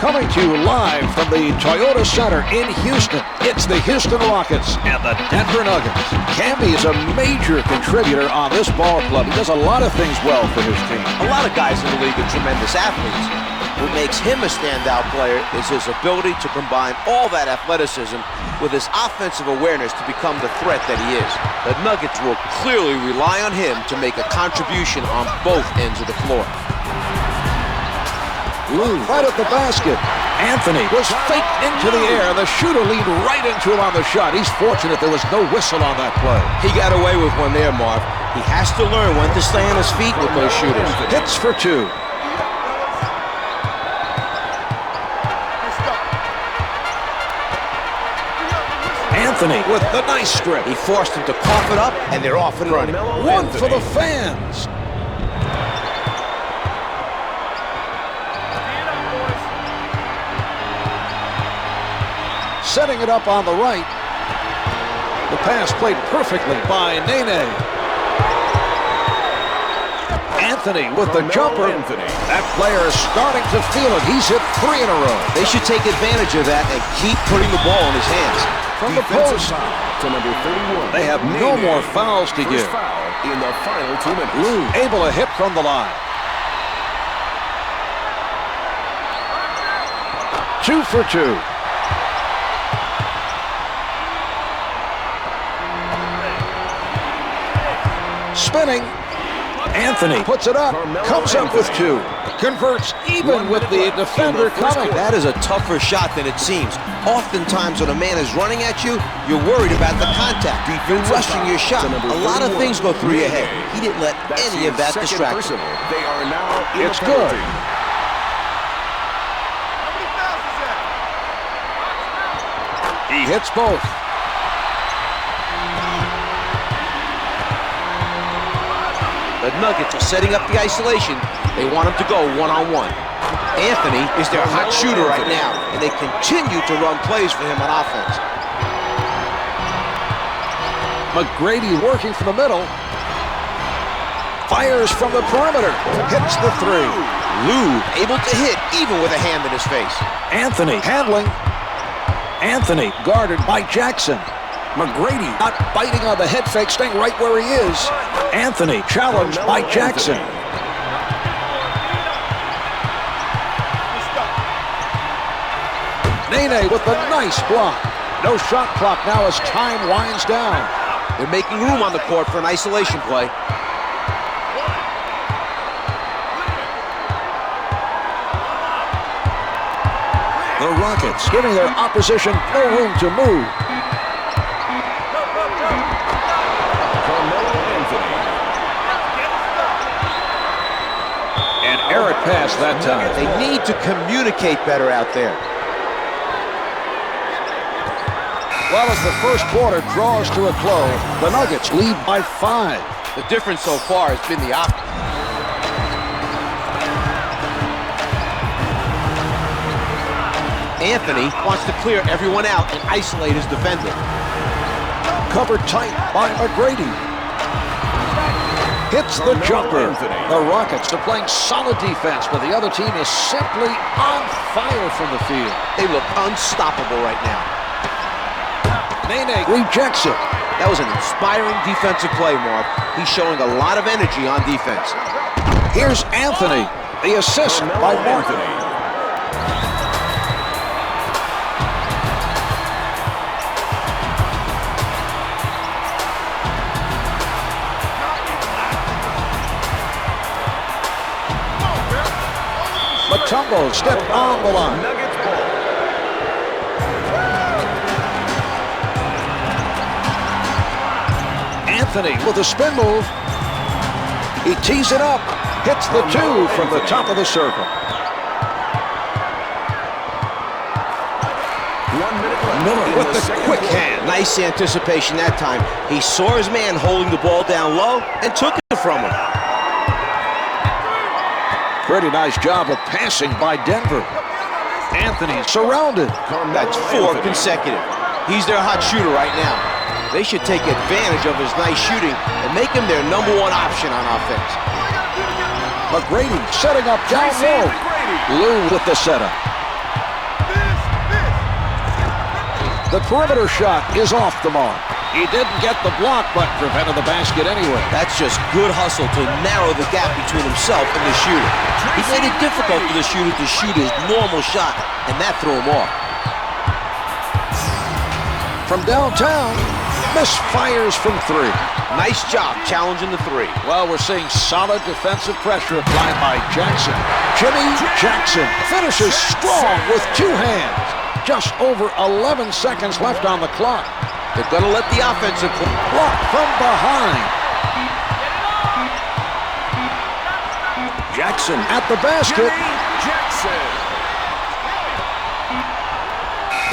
Coming to you live from the Toyota Center in Houston, it's the Houston Rockets and the Denver Nuggets. Camby is a major contributor on this ball club. He does a lot of things well for his team. A lot of guys in the league are tremendous athletes. What makes him a standout player is his ability to combine all that athleticism with his offensive awareness to become the threat that he is. The Nuggets will clearly rely on him to make a contribution on both ends of the floor. Lou right at the basket. Anthony was faked into the air. The shooter leaned right into him on the shot. He's fortunate there was no whistle on that play. He got away with one there, Marv. He has to learn when to stay on his feet with those shooters. Hits for two. Anthony with the nice strip. He forced him to cough it up, and they're off and running. One for the fans. Setting it up on the right. The pass played perfectly by Nene. Anthony with the jumper. That player is starting to feel it. He's hit 3 in a row. They should take advantage of that and keep putting the ball in his hands. From the post to number 31. They have no more fouls to give. Foul in the final 2 minutes. Lou able to hit from the line. 2 for 2. Spinning. Anthony puts it up. Carmelo Comes up with 2. Converts even with the defender coming. That is a tougher shot than it seems. Oftentimes when a man is running at you, you're worried about the contact. You're rushing your shot. A lot of things go through your head. He didn't let any of that distract him. They are now in It's good. He hits both. The Nuggets are setting up the isolation. They want him to go one-on-one. Anthony is their hot shooter right now, and they continue to run plays for him on offense. McGrady working from the middle. Fires from the perimeter. Hits the 3. Lou able to hit even with a hand in his face. Anthony handling. Anthony guarded by Jackson. McGrady not biting on the head fake, staying right where he is. Anthony challenged by Jackson. Nene with the nice block. No shot clock now as time winds down. They're making room on the court for an isolation play. The Rockets giving their opposition no room to move. Errant pass that time. They need to communicate better out there. Well, as the first quarter draws to a close, the Nuggets lead by 5. The difference so far has been the opposite. Anthony wants to clear everyone out and isolate his defender. Covered tight by McGrady. Hits the jumper. The Rockets are playing solid defense, but the other team is simply on fire from the field. They look unstoppable right now. Nene rejects it. That was an inspiring defensive play, Mark. He's showing a lot of energy on defense. Here's Anthony. The assist by Martin. Matumbo stepped on the line. Anthony with a spin move. He tees it up. Hits the 2 from the top of the circle. 1 minute Miller with the quick hand. Nice anticipation that time. He saw his man holding the ball down low and took it from him. Pretty nice job of passing by Denver. Anthony surrounded. That's 4 consecutive. He's their hot shooter right now. They should take advantage of his nice shooting and make him their #1 option on offense. McGrady setting up down low. Lou with the setup. The perimeter shot is off the mark. He didn't get the block, but prevented the basket anyway. That's just good hustle to narrow the gap between himself and the shooter. He made it difficult for the shooter to shoot his normal shot, and that threw him off. From downtown, misfires from three. Nice job challenging the three. Well, we're seeing solid defensive pressure applied by Jackson. Jimmy Jackson finishes strong with two hands. Just over 11 seconds left on the clock. They're going to let the offensive block from behind. Jackson at the basket. Jackson.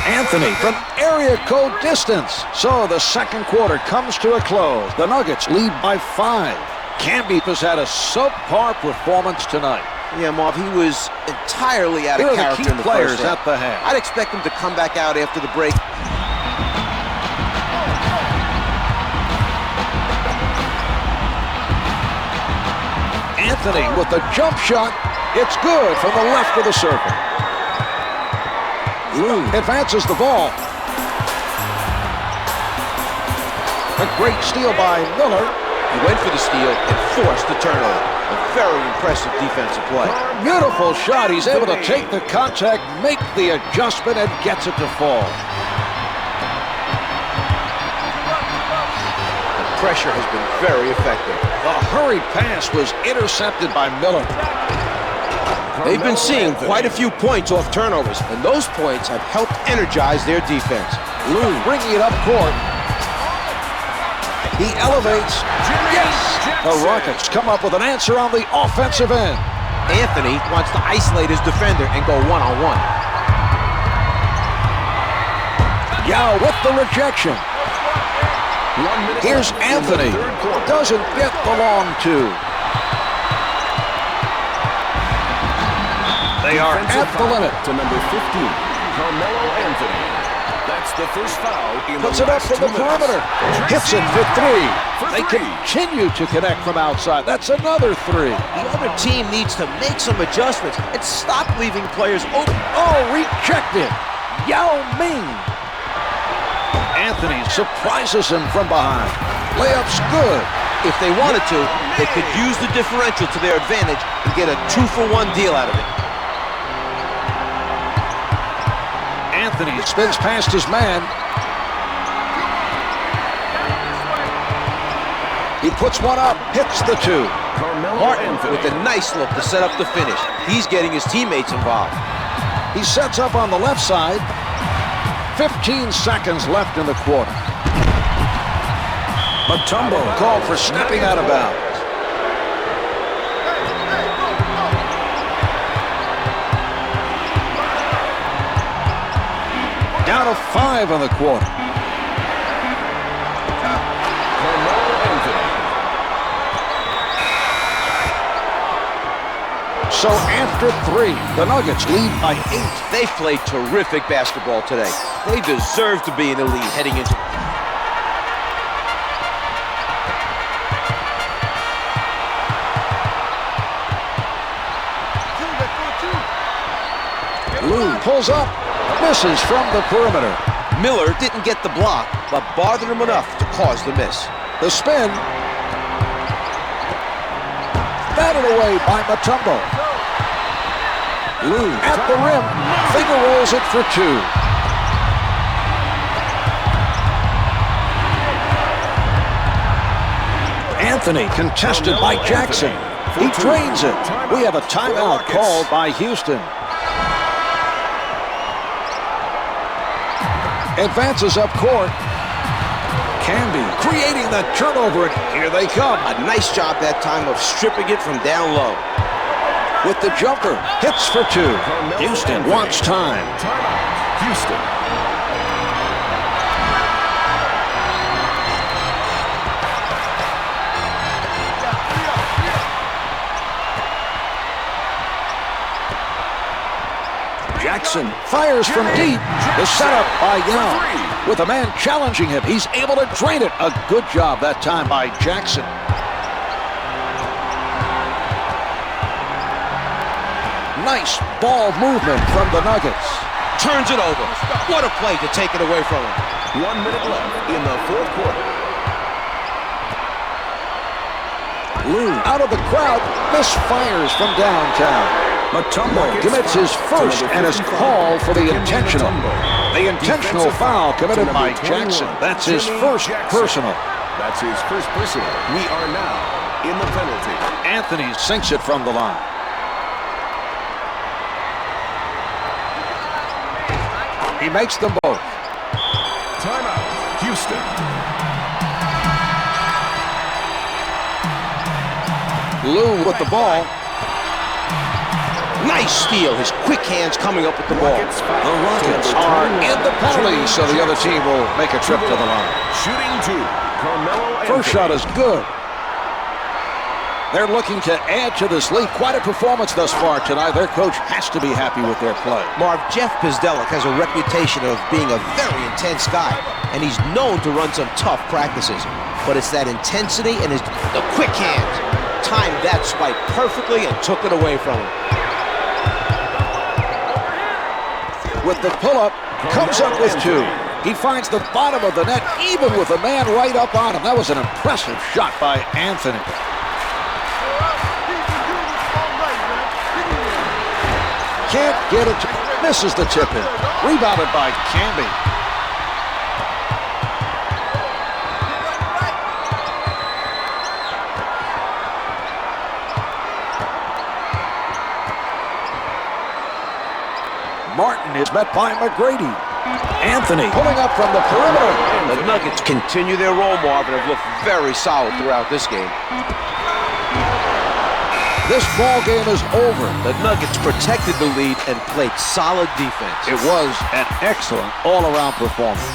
Anthony from area code distance. So the second quarter comes to a close. The Nuggets lead by 5. Camby has had a subpar performance tonight. Yeah, Marv, he was entirely out of character in the players first half. At the half. I'd expect him to come back out after the break. Anthony with the jump shot. It's good from the left of the circle. Advances the ball. A great steal by Miller. He went for the steal and forced the turnover. A very impressive defensive play. Beautiful shot. He's able to take the contact, make the adjustment, and gets it to fall. The pressure has been very effective. The hurried pass was intercepted by Miller. They've been seeing quite a few points off turnovers, and those points have helped energize their defense. Lou bringing it up court. He elevates. Yes! The Rockets come up with an answer on the offensive end. Anthony wants to isolate his defender and go one-on-one. Yao with the rejection. Here's Anthony. Doesn't get the long two. They are at the limit. To number 15, Carmelo Anthony. That's the first foul in Puts the it up last from the 2 minutes. perimeter. Hits it for three. They continue to connect from outside. That's another three. The other team needs to make some adjustments and stop leaving players open. Oh, rejected. Yao Ming. Anthony surprises him from behind. Layup's good. If they wanted to, they could use the differential to their advantage and get a 2-for-1 deal out of it. Anthony spins past his man. He puts one up, hits the two. Martin with a nice look to set up the finish. He's getting his teammates involved. He sets up on the left side. 15 seconds left in the quarter. Mutombo called for stepping out of bounds. Down to 5 in the quarter. So after 3, the Nuggets lead by 8. They've played terrific basketball today. They deserve to be in the lead heading into... Lou pulls up, misses from the perimeter. Miller didn't get the block, but bothered him enough to cause the miss. The spin. Batted away by Mutombo. Lou at the rim, finger rolls it for 2. Anthony contested by Jackson. He drains it. We have a timeout called by Houston. Advances up court. Camby creating the turnover, and here they come. A nice job that time of stripping it from down low. With the jumper, hits for 2. Houston wants time. Timeout, Houston. Jackson fires from deep. The setup by Yao. With a man challenging him, he's able to drain it. A good job that time by Jackson. Nice ball movement from the Nuggets. turns it over. What a play to take it away from him. 1 minute left in the fourth quarter. Lou out of the crowd, misfires from downtown. Mutombo commits his first and is called for the intentional. The intentional foul committed by Jackson. That's his first personal. That's his first personal. We are now in the penalty. Anthony sinks it from the line. He makes them both. Timeout, Houston. Lou with the ball. Nice steal. His quick hands coming up with the ball. The Rockets are in the penalty, so the other team will make a trip to the line. Shooting two, Carmelo. First shot is good. They're looking to add to this lead. Quite a performance thus far tonight. Their coach has to be happy with their play. Marv, Jeff Pizdelic has a reputation of being a very intense guy, and he's known to run some tough practices. But it's that intensity and the quick hands. Timed that swipe perfectly and took it away from him. With the pull-up, comes up with two. He finds the bottom of the net, even with a man right up on him. That was an impressive shot by Anthony. Can't get it, misses the tip-in. Rebounded by Camby. Martin is met by McGrady. Anthony pulling up from the perimeter. The Nuggets continue their roll, Marv, and have looked very solid throughout this game. This ball game is over. The Nuggets protected the lead and played solid defense. It was an excellent all-around performance.